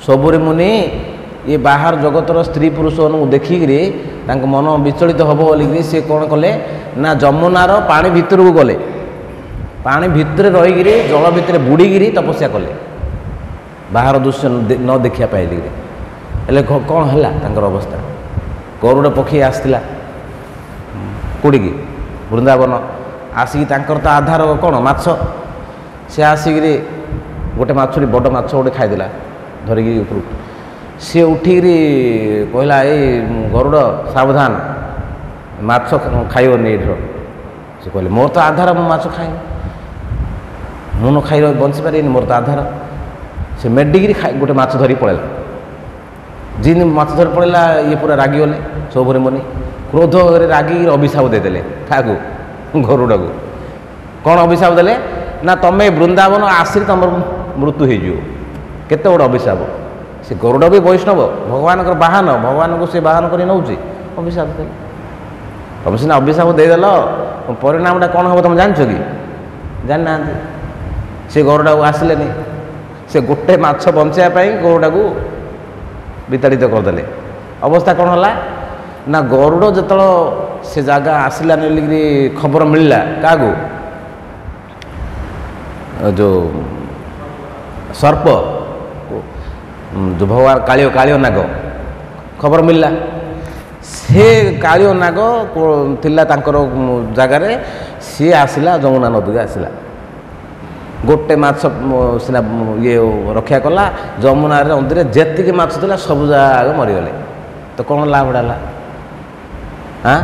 सबुरी मुनि ये बाहर जगतर स्त्री पुरुष देखिकी मन विचलित हम बोलिकी सी कौन कले ना जमुनार पानी भितर को गले पानी भितर रहीकि जल भितर बुड़ीकी तपस्या कले बाहर दृश्य न देखा पाइली हेले कौन है अवस्था गरुड़ पक्षी आसला कौटिकी वृंदावन आसिकी तो आधार कौन माछ सी आसिक गोटे माछुरी बड़ माछ गोटे खाईदेला धरिकी ऊपर सी उठिकी कहला ए गरुड़ सावधान माछ खाइबनी ये सी कहले मोर तो आधार मु माछ खाए मु न खाई बंची पारे मोर तो आधार से मेडिकी गोटे माछ धरी पड़ेला जिन माछ धरी पड़ेला ये पूरा रागिगले सबुरी मुनि क्रोध रागी अभिशाप देदेले क्या गरुड़ को कौन अभिशाप देले ना तमें वृंदावन आसी तुम मृत्यु हो केते बड़ अभिशाप से गरुड़ भी वैष्णव भगवान बाहन भगवान को सी बाहन कर नौ अभिशाप दे तुम सीना अभिशाप देदेल परिणामटा कौन हम तुम जान कि जाना से गरुड़ा को आसिले से गोटे माछ बचाई गरुड़ा को विताड़ित करदे अवस्था कौन है ना गरुड़ जो से जगह आसला बोलिकी खबर मिलला क्या जो सर्प जो भगवान कालियो कालियो नाग खबर मिलला से कालियो नाग थिला तांकर जगार सी आसला जमुना नदी के आसला गोटे माछ सीना ये रक्षा कला जमुना नदी में जेतिक माछ था सब जाग मरीगले तो कौन लाभ डाला हाँ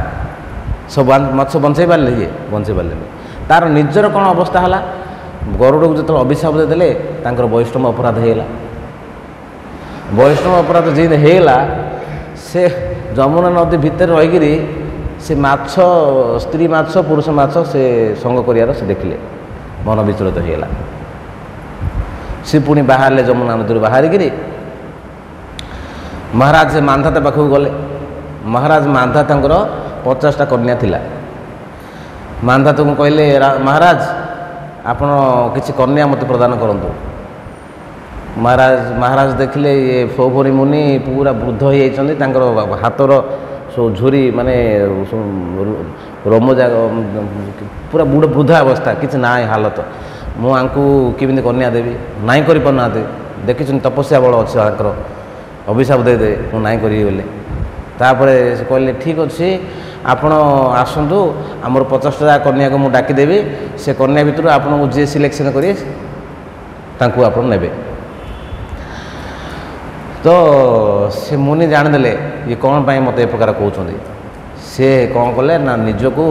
सब माछ बंचाई पारे ये बंचाई पारे तार निजर कौन अवस्था है गरुड़ को जो अभिशाप देदेले वैष्णव अपराध होगा वैष्णव अपराध जिन होगा से जमुना नदी भितर रहीकि से माछ स्त्री माछ पुरुष माछ से संग कर से देखिले मन विचलित होगा सी पुणी बाहर जमुना नदी बाहरिकी महाराज मांधाता पाखक गले महाराज मांधाता 50टा कन्या थिला मांधाता को कहले महाराज आपण किसी कन्या मत प्रदान करंतु महाराज देखिले ये सबुरी मुनि पूरा वृद्ध हो जाती हाथर सो झुरी माने रोमजा पूरा बुढ़ वृद्धा अवस्था किसी ना हालत मुझे केमी कन्या देवी नाई कर पाना देखी तपस्या बल अच्छे अभिशाप देदे मुझे नाई करी बोले तापर से कहले ठीक अच्छे आपण आसतु आमर 50टा कन्या को मुझे डाकिदेवी से कन्या भितर आपन को जी सिलेक्शन करें आप ने तो से मुनि जानदेले ये कौन पाई मत ए प्रकार कहते सी कौन कले ना निजको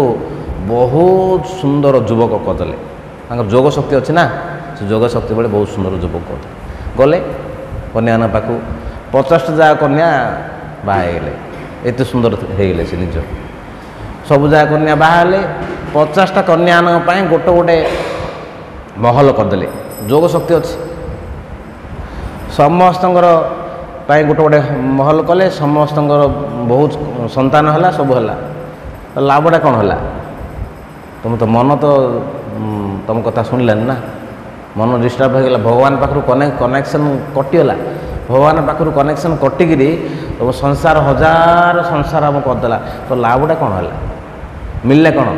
बहुत सुंदर युवक करदे जोग शक्ति अच्छी ना से जोग शक्ति बेले बहुत सुंदर युवक करदे गले कन्या पाखु 50टा कन्या बाहगले एत सुंदर होगले से निज सब जगह कन्या बाहर 50टा कन्या गोटे गोटे महल करदे जोग शक्ति अच्छी समस्त गोटे गोटे महल कले समस्त बहुत संतान है सब है तो लाभटा कौन है तुम तो मन तो तुम कथा शुणिलानी ना मन डिस्टर्ब हो गला भगवान पाखु कनेक्शन कटिगला भगवान पाखु कनेक्शन कटिकी तुम संसार हजार संसार हम करदेला तो लाभटा कौन है मिलले कौन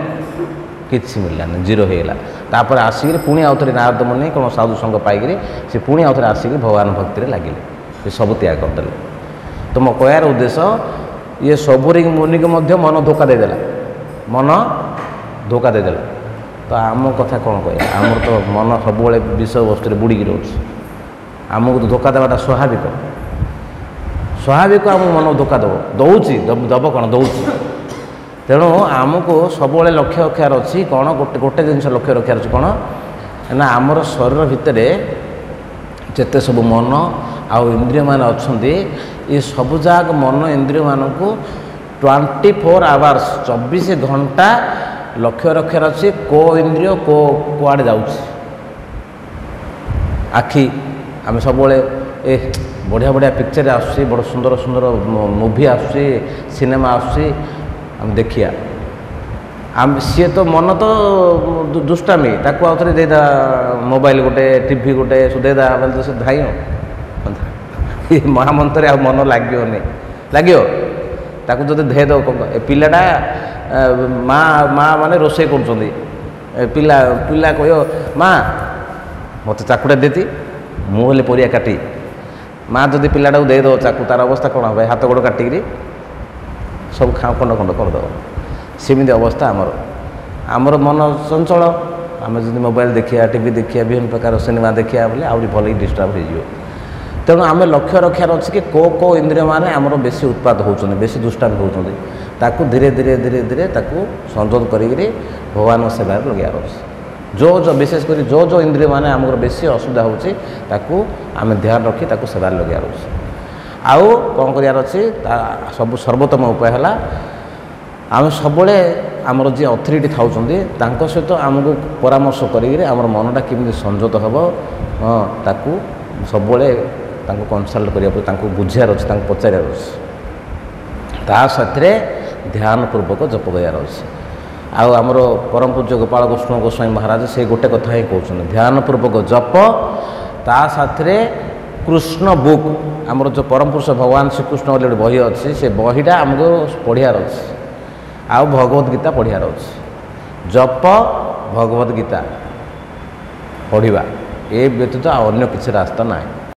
किसी मिललानी जीरो होगला तापर आसिक पुणी आउ थे नारद मुनि कौन साधु संग पाइक से पुणी आउ थे आसिक भगवान भक्ति लगिले ये सब त्याग करदे तो मो कहर उद्देश्य ये सबुरी मुनि को मन धोखा देदेला मन धोखा देदेला तो आम कथा कौन कह आमर तो मन सब विषय वस्तु बुड़ीकी रोचे आमको तो धोखा देवाटा स्वाभाविक स्वाभाविक आम मन धोखा दौची दब कौन दौची तेणु आमको सब लक्ष्य रखार अच्छी कौन गोटे गोटे जिन लक्ष्य रखार अच्छी कौन ना आमर शरीर भितर जिते सब मन आउ इंद्रिय मान अच्छा ये सबुजाक मन इंद्रिय मान को 24 आवर्स 24 घंटा लक्ष्य रखार अच्छे को इंद्रिय को कुआड़े जाऊँ आखि आम सब ए बढ़िया बढ़िया पिक्चर आसुची बड़ सुंदर सुंदर मूवी आसुची सिनेमा आसुची आम देखिया आम सी तो मन तो दुष्टामी ताकू आउ थे देदा मोबाइल गोटे टीवी गोटे देदा बोले तो से धाई ଏ ମହାମନ୍ତ୍ରରେ ଆଉ ମନ ଲାଗିବନି, ଲାଗିବ ତାକୁ ଯଦି ଧେଇ ଦେବ ଏ ପିଲାଟା ମା ମାନେ ରୋଷେଇ କରୁଛନ୍ତି, ପିଲା କହିବ ମା ମୋତେ ଚାକୁଟା ଦେତି ମୁଁ ହେଲେ ପରିବା କାଟି, ମା ଯଦି ପିଲାଟାକୁ ଦେଇଦେବ ଚାକୁ ତାର ଅବସ୍ଥା କ'ଣ ହେବ? ହାତ ଗୋଡ଼ କାଟିକିରି ସବୁ ଖଣ୍ଡ କରିଦେବ। ସେମିତି ଅବସ୍ଥା ଆମର ମନ ଚଞ୍ଚଳ। ଆମେ ଯଦି ମୋବାଇଲ ଦେଖିବା, ଟିଭି ଦେଖିବା, ବିଭିନ୍ନ ପ୍ରକାର ସିନେମା ଦେଖିବା ବୋଲେ ଆହୁରି ଭଲ ଡିଷ୍ଟର୍ବ ହେଇଯିବ। ତେଣୁ ଆମେ ଲକ୍ଷ୍ୟ ରଖିବାର ଅଛି କି କେଉଁ ଇନ୍ଦ୍ରିୟ ମାନେ ଆମର ବେଶୀ ଉତ୍ପାଦ ହେଉଛନ୍ତି, ବେଶୀ ଦୁଷ୍ଟାନ୍ତ ହେଉଛନ୍ତି, ତାକୁ ଧୀରେ ଧୀରେ ତାକୁ ସଂଯୋଗ କରିକିରି ଭଗବାନଙ୍କ ସେବାରେ ଲଗାଇବାର ଅଛି। ବିଶେଷ କରି ଯେଉଁ ଇନ୍ଦ୍ରିୟ ମାନେ ଆମର ବେଶୀ ଅସୁବିଧା ହେଉଛି ତାକୁ ଆମେ ଧ୍ୟାନ ରଖି ତାକୁ ସେବାରେ ଲଗାଇବାର ଅଛି। ଆଉ କ'ଣ କରିବାର ଅଛି? ତା ସର୍ବୋତ୍ତମ ଉପାୟ ହେଲା ଆମେ ସବୁବେଳେ ଆମର ଯିଏ ଅଥରିଟି ଥାଉଛନ୍ତି ତାଙ୍କ ସହିତ ଆମକୁ ପରାମର୍ଶ କରିକିରି ଆମର ମନଟା କେମିତି ସଂଯତ ହେବ, ତାକୁ ସବୁବେଳେ ତାଙ୍କୁ କନସଲ୍ଟ କରିବାକୁ, ତାଙ୍କୁ ବୁଝିବାର ଅଛି, ତାଙ୍କୁ ପଚାରିବାର ଅଛି। ତା ସାଥିରେ ଧ୍ୟାନପୂର୍ବକ ଜପ କରିବାର ଅଛି। ଆଉ ଆମର ପରମ ପୂଜ୍ୟ ଗୋପାଳ କୃଷ୍ଣ ଗୋସ୍ୱାମୀ ମହାରାଜ ସେ ଗୋଟେ କଥା ହିଁ କହୁଛନ୍ତି, ଧ୍ୟାନପୂର୍ବକ ଜପ, ତା ସାଥିରେ କୃଷ୍ଣ ବୁକ୍, ଆମର ଯେଉଁ ପରମ ପୁରୁଷ ଭଗବାନ ଶ୍ରୀକୃଷ୍ଣ ବୋଲି ଗୋଟେ ବହି ଅଛି, ସେ ବହିଟା ଆମକୁ ପଢ଼ିବାର ଅଛି। ଆଉ ଭଗବତ ଗୀତା ପଢ଼ିବାର ଅଛି। ଜପ, ଭଗବତ ଗୀତା ପଢ଼ିବା, ଏ ବ୍ୟତୀତ ଆଉ ଅନ୍ୟ କିଛି ରାସ୍ତା ନାହିଁ।